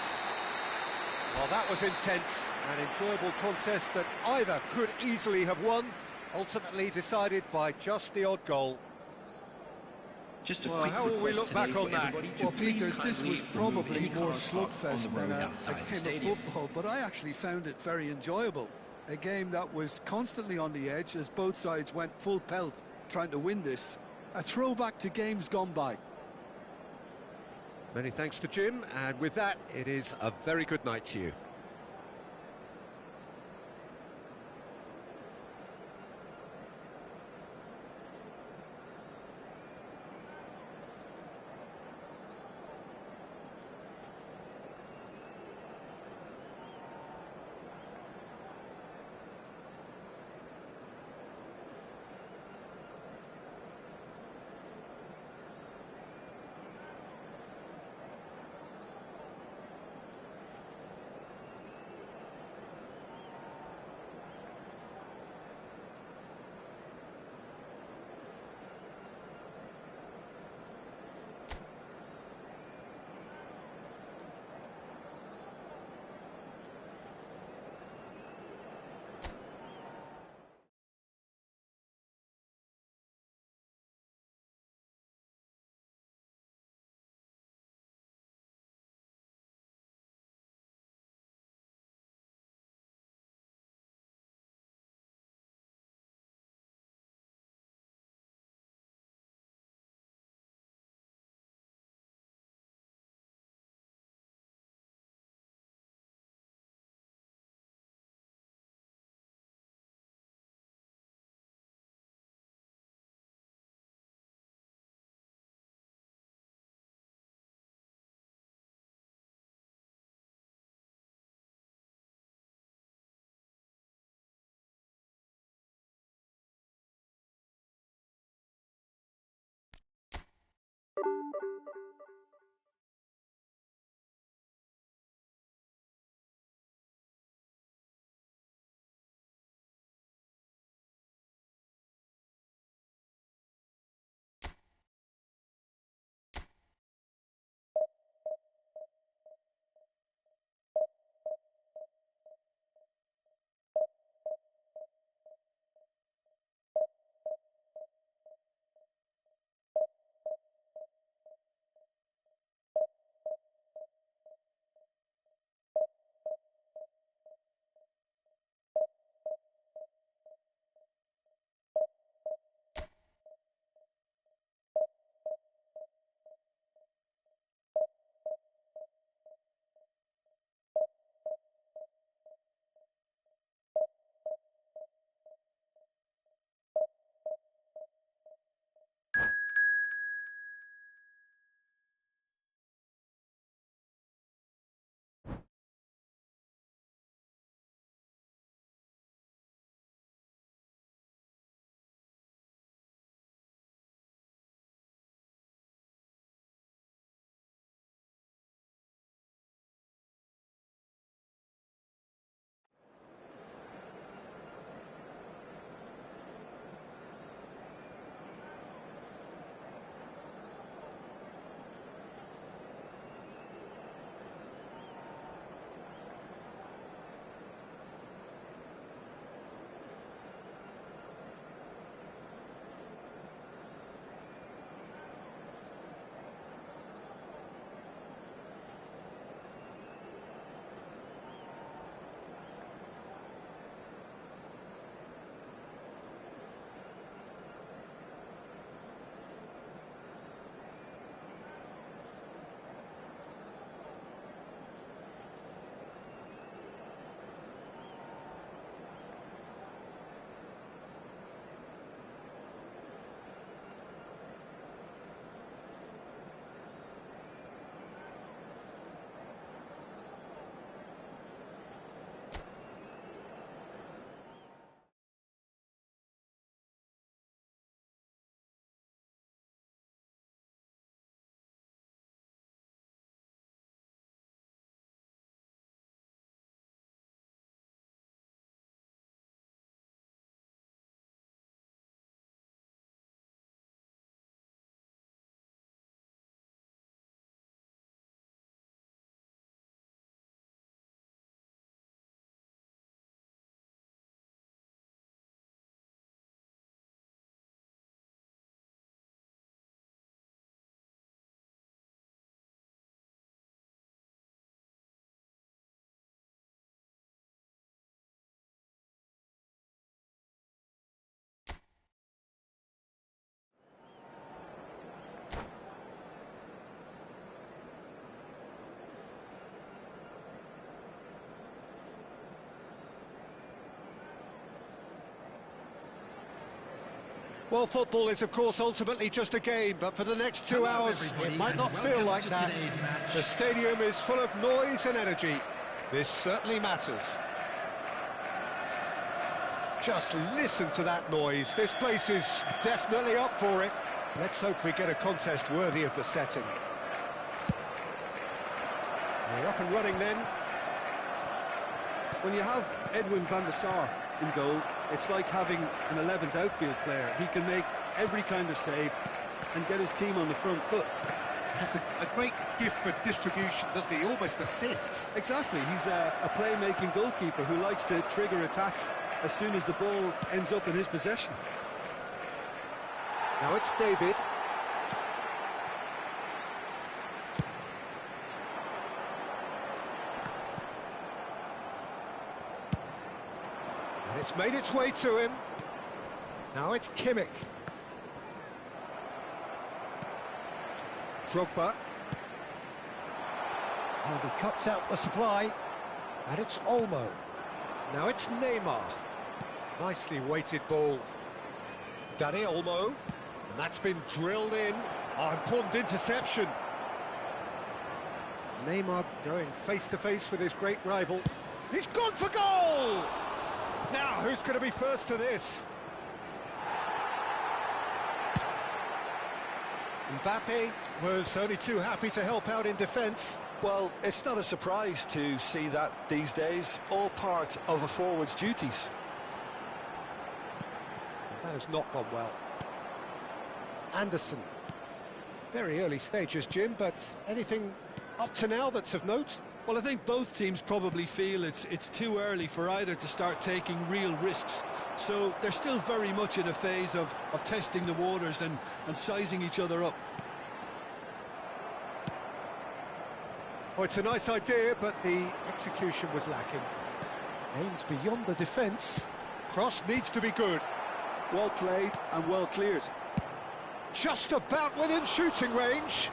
Well, that was intense, an enjoyable contest that either could easily have won, ultimately decided by just the odd goal. Just a Well, quick how will we request look today back on for that? everybody to Well, please Peter, this kindly was remove probably any more cars parked slugfest on the than road a outside the game of stadium. football, but I actually found it very enjoyable. A game that was constantly on the edge as both sides went full pelt trying to win this. A throwback to games gone by. Many thanks to Jim, and with that, it is a very good night to you. Well, football is, of course, ultimately just a game, but for the next 2 hours, it might not feel like that. The stadium is full of noise and energy. This certainly matters. Just listen to that noise. This place is definitely up for it. Let's hope we get a contest worthy of the setting. We're up and running then. When you have Edwin van der Sar in goal, it's like having an 11th outfield player. He can make every kind of save and get his team on the front foot. Has a great gift for distribution, doesn't he? Almost assists. Exactly, he's a play-making goalkeeper who likes to trigger attacks as soon as the ball ends up in his possession. Now it's David. And it's made its way to him. Now it's Kimmich. Drogba. And he cuts out the supply. And it's Olmo. Now it's Neymar. Nicely weighted ball. Danny Olmo. And that's been drilled in. Oh, important interception. Neymar going face-to-face with his great rival. He's gone for goal! Now, who's going to be first to this? Mbappe was only too happy to help out in defence. Well, it's not a surprise to see that these days, all part of a forward's duties. That has not gone well. Anderson. Very early stages, Jim, but anything up to now that's of note? Well, I think both teams probably feel it's too early for either to start taking real risks. So they're still very much in a phase of testing the waters and sizing each other up. Oh, it's a nice idea, but the execution was lacking. Aims beyond the defence. Cross needs to be good. Well played and well cleared. Just about within shooting range.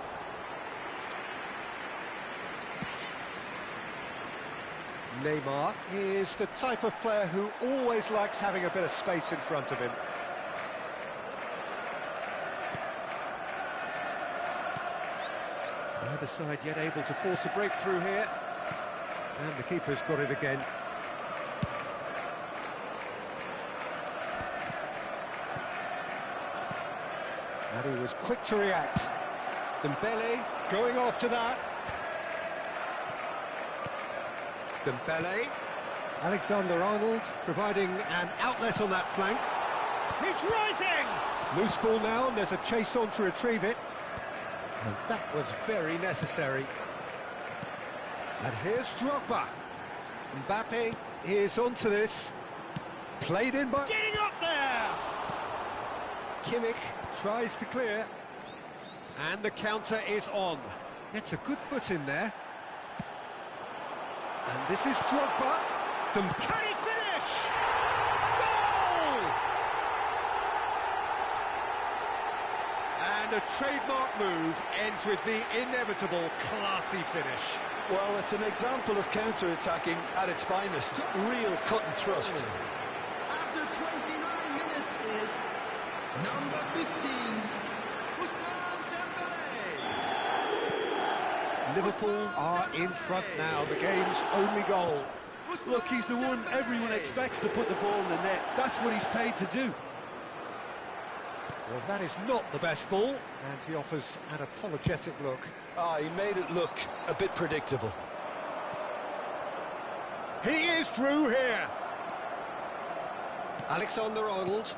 Neymar is the type of player who always likes having a bit of space in front of him. Neither side yet able to force a breakthrough here. And the keeper's got it again. And he was quick to react. Dembele going after that. Dembele. Alexander-Arnold providing an outlet on that flank. He's rising! Loose ball now, and there's a chase on to retrieve it. And that was very necessary. And here's Drogba. Mbappe is onto this. Played in by... Getting up there! Kimmich tries to clear. And the counter is on. It's a good foot in there. And this is Drogba. Can he finish? Goal! And a trademark move ends with the inevitable classy finish. Well, it's an example of counter-attacking at its finest. Real cut and thrust. After 29 minutes is number 15, Dembele. Liverpool are in front now, the game's only goal. Look, he's the one everyone expects to put the ball in the net. That's what he's paid to do. Well, that is not the best ball, and he offers an apologetic look. He made it look a bit predictable. He is through here. Alexander-Arnold.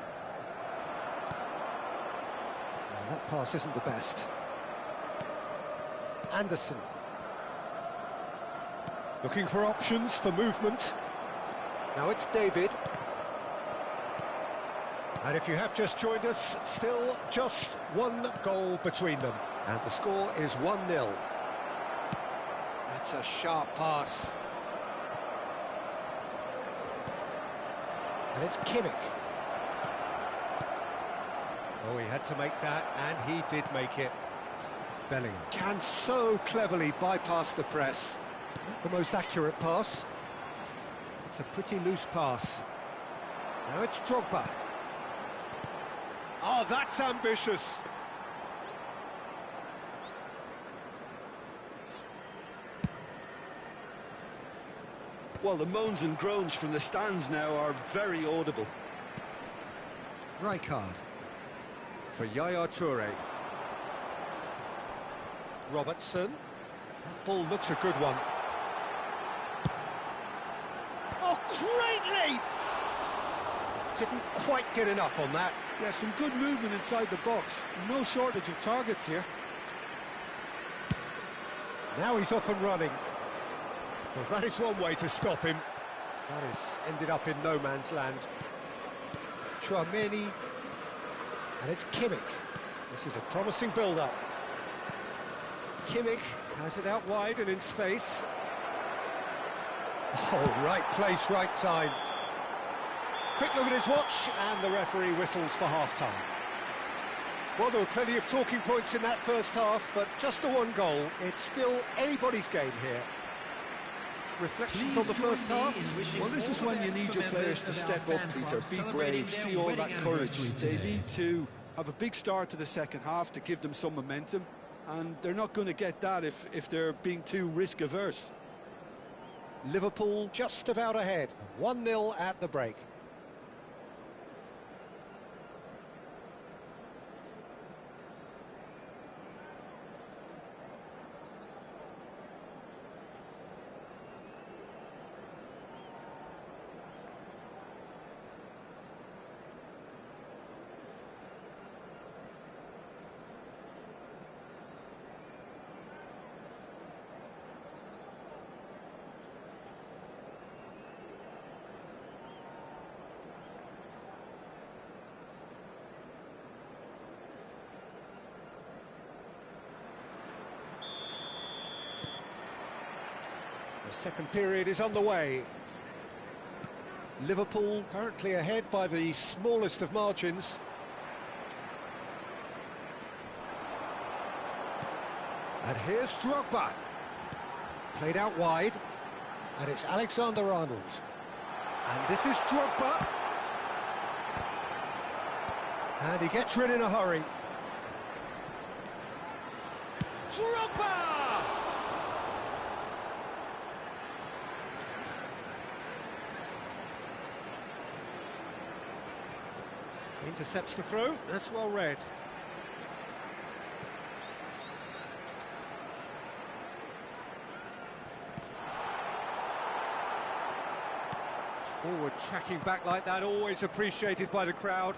That pass isn't the best. Anderson. Looking for options for movement. Now it's David. And if you have just joined us, still just one goal between them. And the score is 1-0. That's a sharp pass. And it's Kimmich. Oh, he had to make that, and he did make it. Bellingham can so cleverly bypass the press. Not the most accurate pass. It's a pretty loose pass. Now it's Drogba. Oh, that's ambitious. Well, the moans and groans from the stands now are very audible. Rijkaard for Yaya Toure. Robertson. That ball looks a good one. Oh, great leap! Didn't quite get enough on that. Yeah, some good movement inside the box. No shortage of targets here. Now he's off and running. Well, that is one way to stop him. That has ended up in no man's land. Chouameni. And it's Kimmich. This is a promising build-up. Kimmich has it out wide and in space. Oh, right place, right time. Quick look at his watch, and the referee whistles for half-time. Well, there were plenty of talking points in that first half, but just the one goal. It's still anybody's game here. Reflections on the first half? Well, this is when you need your players to step up, Peter. Be brave, see all that courage. They need to have a big start to the second half to give them some momentum, and they're not going to get that if they're being too risk-averse. Liverpool just about ahead, 1-0 at the break. The second period is underway. Liverpool currently ahead by the smallest of margins. And here's Drogba. Played out wide. And it's Alexander-Arnold. And this is Drogba. And he gets rid in a hurry. Drogba! Intercepts the throw. That's well read. Forward tracking back like that, always appreciated by the crowd.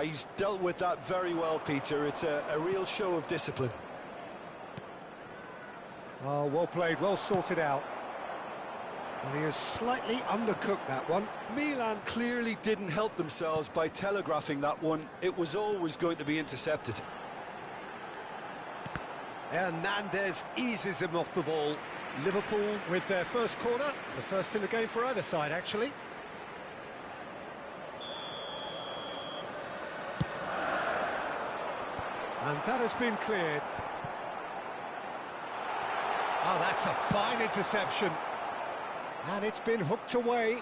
He's dealt with that very well, Peter. It's a real show of discipline. Oh, well played, well sorted out. And he has slightly undercooked that one. Milan clearly didn't help themselves by telegraphing that one. It was always going to be intercepted. Hernandez eases him off the ball. Liverpool with their first corner, the first in the game for either side, actually. And that has been cleared. Oh, that's a fine interception. And it's been hooked away.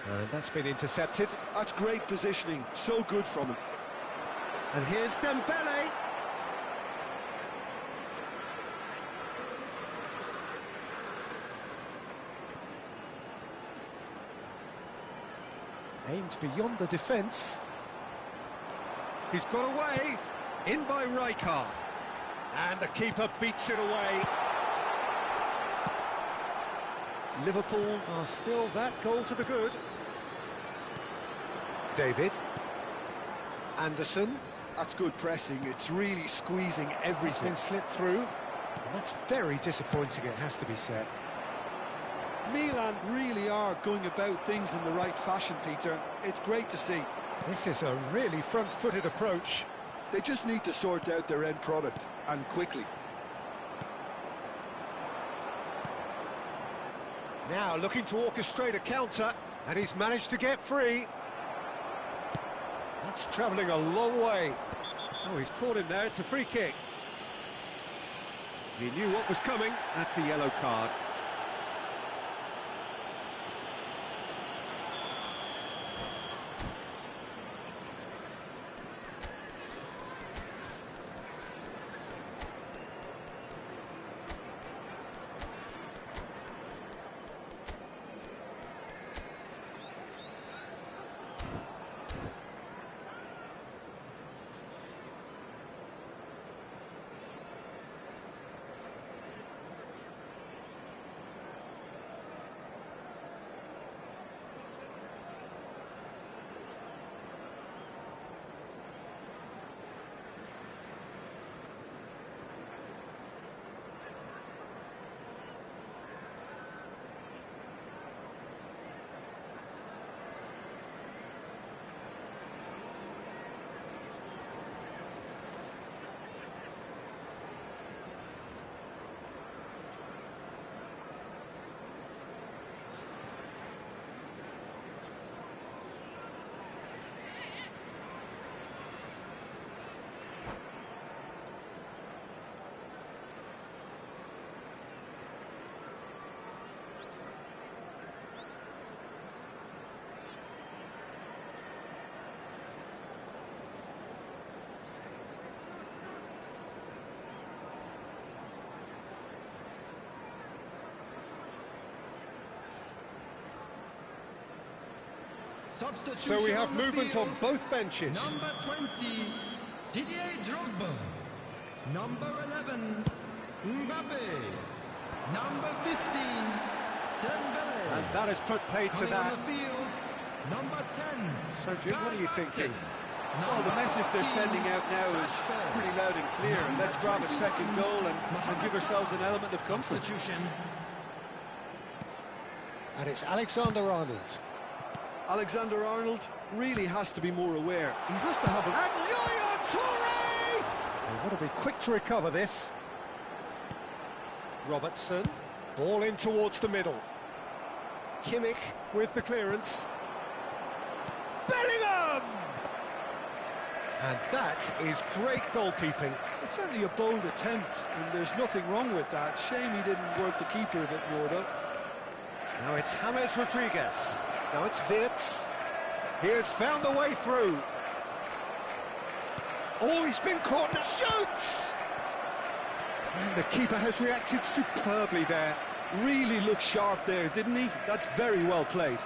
And that's been intercepted. That's great positioning, so good from him. And here's Dembele. Aims beyond the defence. He's got away. In by Rijkaard. And the keeper beats it away. Liverpool are still that goal to the good. David. Anderson. That's good pressing. It's really squeezing everything. Been slipped through. And that's very disappointing, it has to be said. Milan really are going about things in the right fashion, Peter. It's great to see. This is a really front-footed approach. They just need to sort out their end product, and quickly. Now looking to orchestrate a counter, and he's managed to get free. That's travelling a long way. Oh, he's caught him there, it's a free kick. He knew what was coming, that's a yellow card. So we have movement on both benches. Number 20, Didier Drogba. Number 11, Mbappe. Number 15, Dembele. And that has put paid to Coming that. on the field, number 10. So, Jim, what are you thinking? Well, the message they're sending out now is pretty loud and clear. Let's grab a second goal and give ourselves an element of comfort. Substitution. And it's Alexander-Arnold. Alexander-Arnold really has to be more aware. He has to have a... And Yaya Toure! They want to be quick to recover this. Robertson, ball in towards the middle. Kimmich with the clearance. Bellingham! And that is great goalkeeping. It's certainly a bold attempt, and there's nothing wrong with that. Shame he didn't work the keeper a bit more, though. Now it's James Rodriguez. Now it's Wirtz. He has found the way through. Oh, he's been caught and shoots! And the keeper has reacted superbly there. Really looked sharp there, didn't he? That's very well played.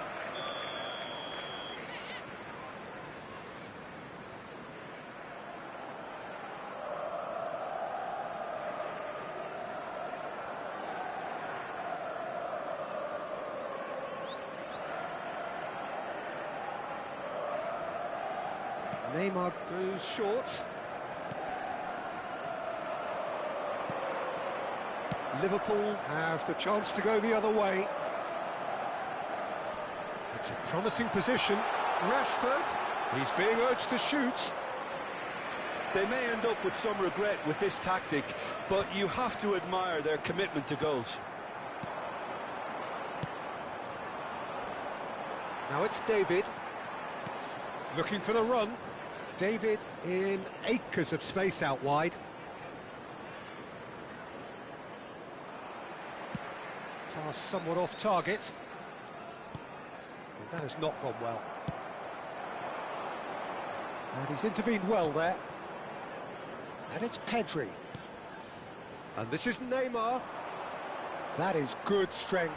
Neymar goes short. Liverpool have the chance to go the other way. It's a promising position. Rashford, he's being urged to shoot. They may end up with some regret with this tactic, but you have to admire their commitment to goals. Now it's David. Looking for the run. David in acres of space out wide. Pass somewhat off target. Well, that has not gone well. And he's intervened well there. And it's Pedri. And this is Neymar. That is good strength.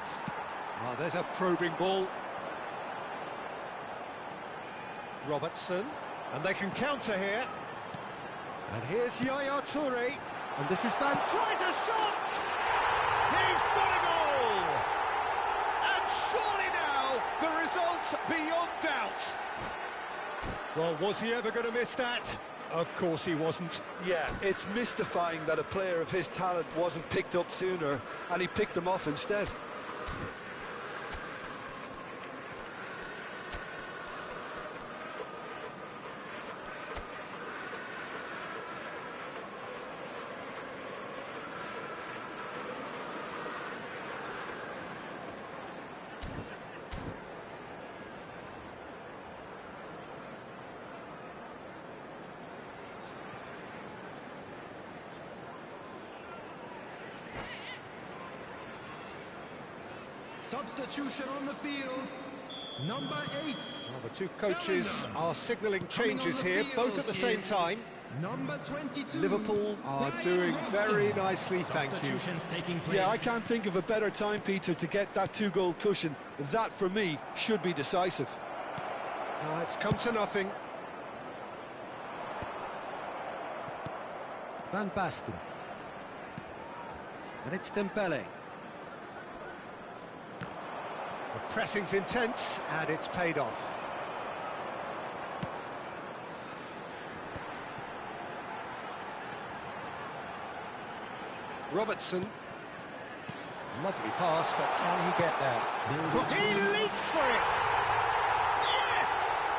Oh, there's a probing ball. Robertson. And they can counter here. And here's Yaya Toure. And this is Van. Tries a shot! He's got a goal! And surely now, the result beyond doubt. Well, was he ever going to miss that? Of course he wasn't. Yeah, it's mystifying that a player of his talent wasn't picked up sooner, and he picked them off instead. Substitution on the field, number 8. Well, the two coaches are signalling changes here, both at the same time. Number 22. Liverpool are doing very nicely, thank you. Yeah, I can't think of a better time, Peter, to get that two-goal cushion. That, for me, should be decisive. It's come to nothing. Van Basten. And it's Dembele. The pressing's intense, and it's paid off. Robertson. Lovely pass, but can he get there? He leaps for it! Yes!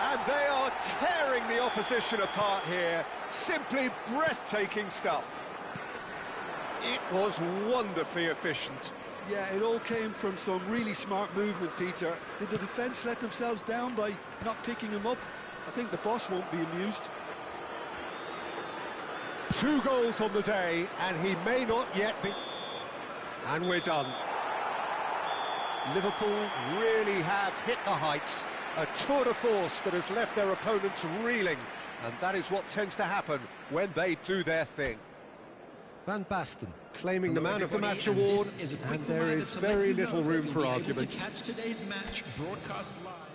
And they are tearing the opposition apart here. Simply breathtaking stuff. It was wonderfully efficient. Yeah, it all came from some really smart movement, Peter. Did the defence let themselves down by not picking him up? I think the boss won't be amused. 2 goals on the day, and he may not yet be... And we're done. Liverpool really have hit the heights. A tour de force that has left their opponents reeling. And that is what tends to happen when they do their thing. Van Basten. claiming the Hello, Man of the everybody, Match and award, this is a quick and there reminder is to let very you know little that room you'll for be able argument. to catch today's match broadcast live.